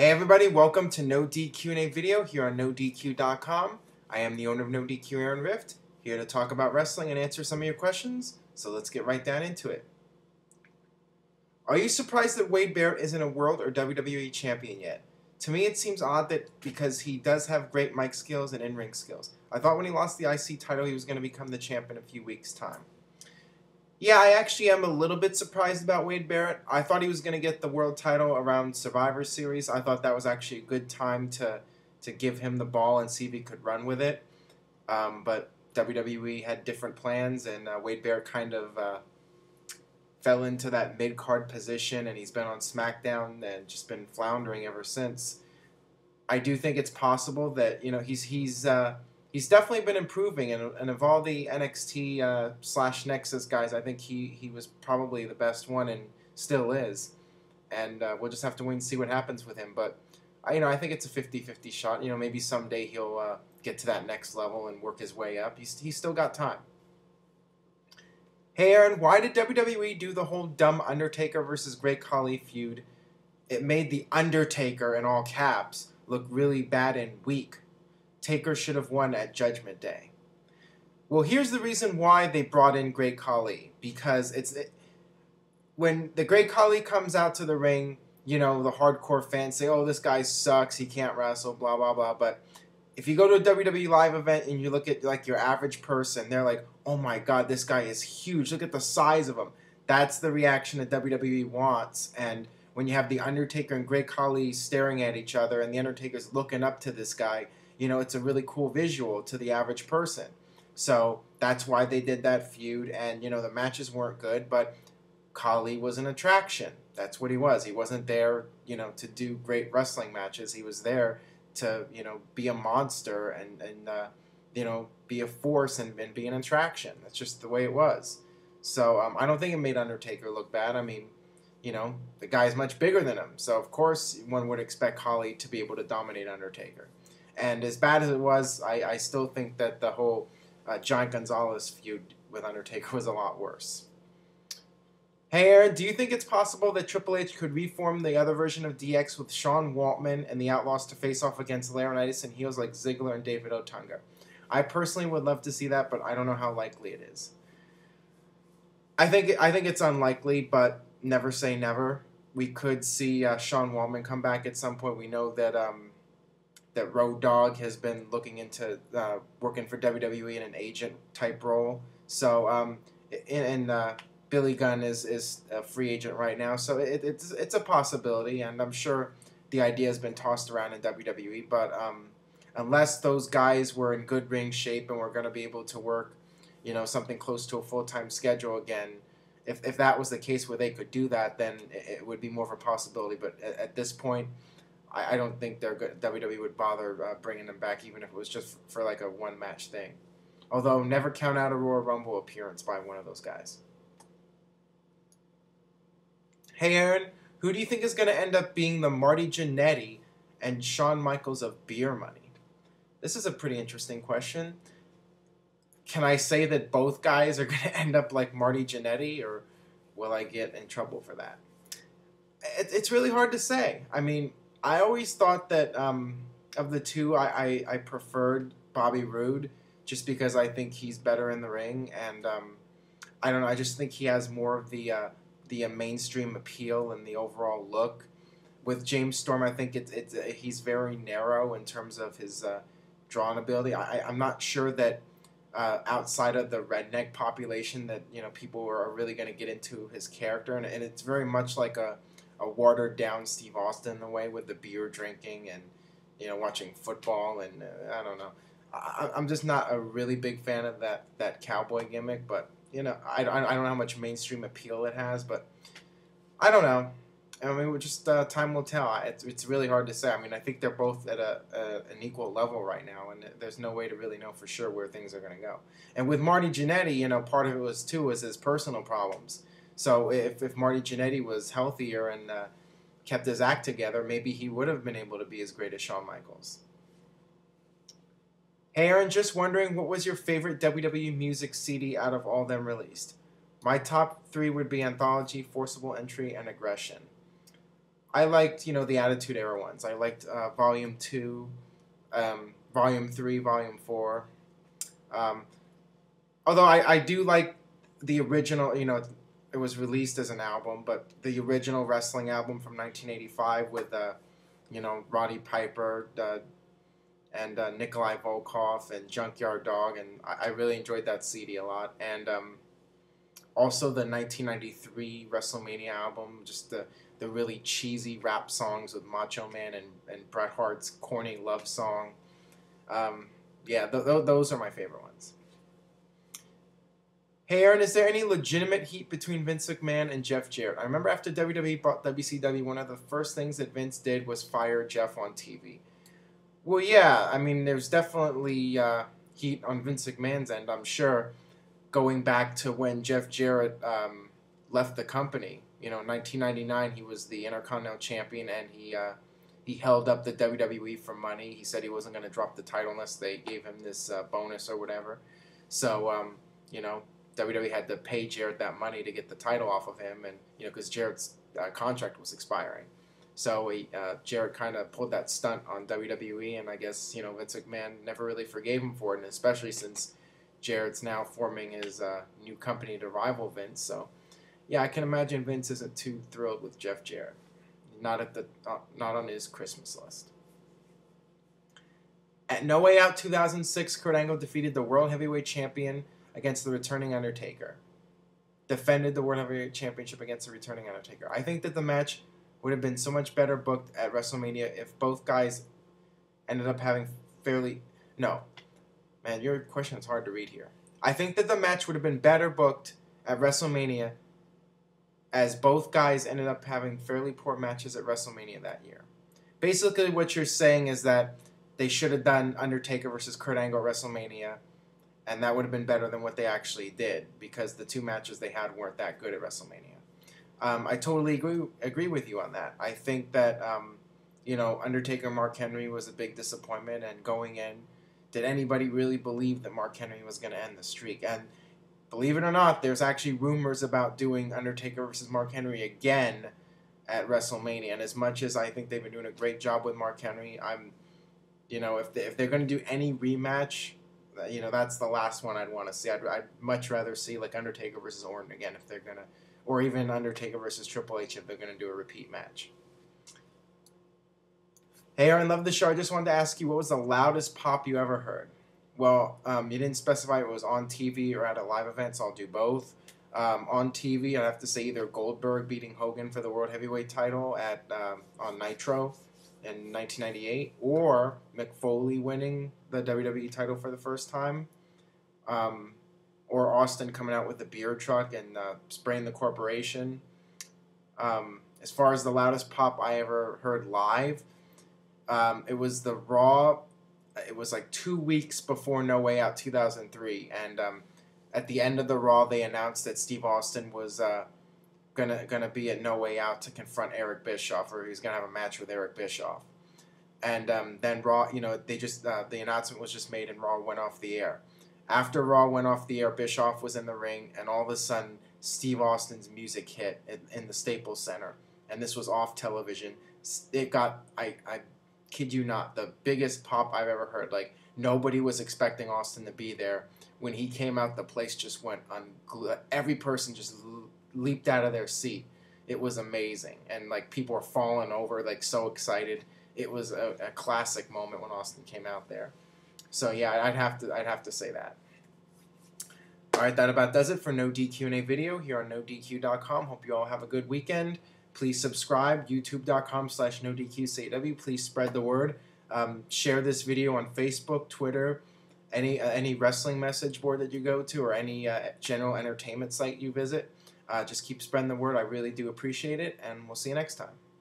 Hey everybody, welcome to NoDQ&A video here on NoDQ.com. I am the owner of NoDQ, Aaron Rift, here to talk about wrestling and answer some of your questions, so let's get right down into it. Are you surprised that Wade Barrett isn't a World or WWE champion yet? To me it seems odd that because he does have great mic skills and in-ring skills. I thought when he lost the IC title he was going to become the champ in a few weeks' time. Yeah, I actually am a little bit surprised about Wade Barrett. I thought he was going to get the world title around Survivor Series. I thought that was actually a good time to give him the ball and see if he could run with it. But WWE had different plans, and Wade Barrett kind of fell into that mid-card position, and he's been on SmackDown and just been floundering ever since. I do think it's possible that he's definitely been improving, and of all the NXT / Nexus guys, I think he was probably the best one and still is. And we'll just have to wait and see what happens with him. But I think it's a 50-50 shot. Maybe someday he'll get to that next level and work his way up. He's still got time. Hey Aaron, why did WWE do the whole dumb Undertaker versus Great Khali feud? It made the Undertaker, in all caps, look really bad and weak. Taker should have won at Judgment Day. Well, here's the reason why they brought in Great Khali. Because when the Great Khali comes out to the ring, the hardcore fans say, oh, this guy sucks, he can't wrestle, blah, blah, blah. But if you go to a WWE live event and you look at like your average person, they're like, oh my God, this guy is huge. Look at the size of him. That's the reaction that WWE wants. And when you have the Undertaker and Great Khali staring at each other and the Undertaker's looking up to this guy, it's a really cool visual to the average person. So that's why they did that feud. And, the matches weren't good, but Khali was an attraction. That's what he was. He wasn't there, to do great wrestling matches. He was there to, be a monster and be a force and be an attraction. That's just the way it was. So I don't think it made Undertaker look bad. I mean, the guy's much bigger than him. So, of course, one would expect Khali to be able to dominate Undertaker. And as bad as it was, I still think that the whole Giant Gonzalez feud with Undertaker was a lot worse. Hey Aaron, do you think it's possible that Triple H could reform the other version of DX with Sean Waltman and the Outlaws to face off against Laurinaitis and heels like Ziggler and David Otunga? I personally would love to see that, but I don't know how likely it is. I think it's unlikely, but never say never. We could see Sean Waltman come back at some point. We know that that Road Dogg has been looking into working for WWE in an agent type role. So Billy Gunn is a free agent right now, so it's a possibility, and I'm sure the idea has been tossed around in WWE. But unless those guys were in good ring shape and were going to be able to work, something close to a full-time schedule again, if that was the case where they could do that, then it would be more of a possibility. But at this point, I don't think WWE would bother bringing them back, even if it was just for like a one-match thing. Although, never count out a Royal Rumble appearance by one of those guys. Hey Aaron, who do you think is going to end up being the Marty Jannetty and Shawn Michaels of Beer Money? This is a pretty interesting question. Can I say that both guys are going to end up like Marty Jannetty, or will I get in trouble for that? It's really hard to say. I mean, I always thought that of the two, I preferred Bobby Roode just because I think he's better in the ring, and I don't know. I just think he has more of the mainstream appeal and the overall look. With James Storm, I think he's very narrow in terms of his drawing ability. I'm not sure that outside of the redneck population that people are really going to get into his character, and it's very much like a watered down Steve Austin in a way, with the beer drinking and watching football, and I don't know. I'm just not a really big fan of that cowboy gimmick, but I don't know how much mainstream appeal it has, but I don't know. I mean, time will tell. It's really hard to say. I mean, I think they're both at an equal level right now, and there's no way to really know for sure where things are going to go. And with Marty Jannetty, part of it was his personal problems. So if Marty Jannetty was healthier and kept his act together, maybe he would have been able to be as great as Shawn Michaels. Hey Aaron, just wondering, what was your favorite WWE music CD out of all them released? My top 3 would be Anthology, Forcible Entry, and Aggression. I liked, the Attitude Era ones. I liked Volume 2, Volume 3, Volume 4. Um, Although I do like the original, it was released as an album, but the original wrestling album from 1985 with, Roddy Piper and Nikolai Volkov and Junkyard Dog, and I really enjoyed that CD a lot. And also the 1993 WrestleMania album, just the really cheesy rap songs with Macho Man and Bret Hart's corny love song. Yeah, those are my favorite ones. Hey Aaron, is there any legitimate heat between Vince McMahon and Jeff Jarrett? I remember after WWE bought WCW, one of the first things that Vince did was fire Jeff on TV. Well, yeah, I mean, there's definitely heat on Vince McMahon's end, I'm sure, going back to when Jeff Jarrett left the company. 1999, he was the Intercontinental Champion, and he held up the WWE for money. He said he wasn't going to drop the title unless they gave him this bonus or whatever. So, WWE had to pay Jarrett that money to get the title off of him, and because Jarrett's contract was expiring. So Jarrett kind of pulled that stunt on WWE, and I guess Vince McMahon never really forgave him for it, and especially since Jarrett's now forming his new company to rival Vince. So yeah, I can imagine Vince isn't too thrilled with Jeff Jarrett. Not on his Christmas list. At No Way Out 2006, Kurt Angle defeated the World Heavyweight Champion against the returning Undertaker. Defended the World Heavyweight Championship against the returning Undertaker. I think that the match would have been so much better booked at WrestleMania if both guys ended up having fairly... No. Man, your question is hard to read here. I think that the match would have been better booked at WrestleMania as both guys ended up having fairly poor matches at WrestleMania that year. Basically, what you're saying is that they should have done Undertaker versus Kurt Angle at WrestleMania, and that would have been better than what they actually did, because the two matches they had weren't that good at WrestleMania. I totally agree with you on that. I think that, Undertaker Mark Henry was a big disappointment, and going in, did anybody really believe that Mark Henry was going to end the streak? And believe it or not, there's actually rumors about doing Undertaker versus Mark Henry again at WrestleMania. And as much as I think they've been doing a great job with Mark Henry, if they're going to do any rematch, that's the last one I'd want to see. I'd much rather see like Undertaker versus Orton again if they're gonna, or even Undertaker versus Triple H if they're gonna do a repeat match. Hey Aaron, love the show. I just wanted to ask you, what was the loudest pop you ever heard? Well, you didn't specify it was on TV or at a live event, so I'll do both. On TV, I'd have to say either Goldberg beating Hogan for the World Heavyweight title on Nitro in 1998, or Mick Foley winning the WWE title for the first time, or Austin coming out with the beer truck and spraying the corporation. As far as the loudest pop I ever heard live, it was the Raw. It was like 2 weeks before No Way Out 2003, and at the end of the Raw, they announced that Steve Austin was gonna be at No Way Out to confront Eric Bischoff, or he's gonna have a match with Eric Bischoff. And then Raw, they just the announcement was just made and Raw went off the air. After Raw went off the air, Bischoff was in the ring, and all of a sudden, Steve Austin's music hit in the Staples Center, and this was off television. It got, I kid you not, the biggest pop I've ever heard. Like, nobody was expecting Austin to be there. When he came out, the place just went every person just leaped out of their seat. It was amazing, and like people were falling over, like so excited. It was a classic moment when Austin came out there. So yeah, I'd have to say that. All right, that about does it for No DQ&A video here on NoDQ.com. Hope you all have a good weekend. Please subscribe, youtube.com/NoDQCAW. Please spread the word. Share this video on Facebook, Twitter, any wrestling message board that you go to, or any general entertainment site you visit. Just keep spreading the word. I really do appreciate it, and we'll see you next time.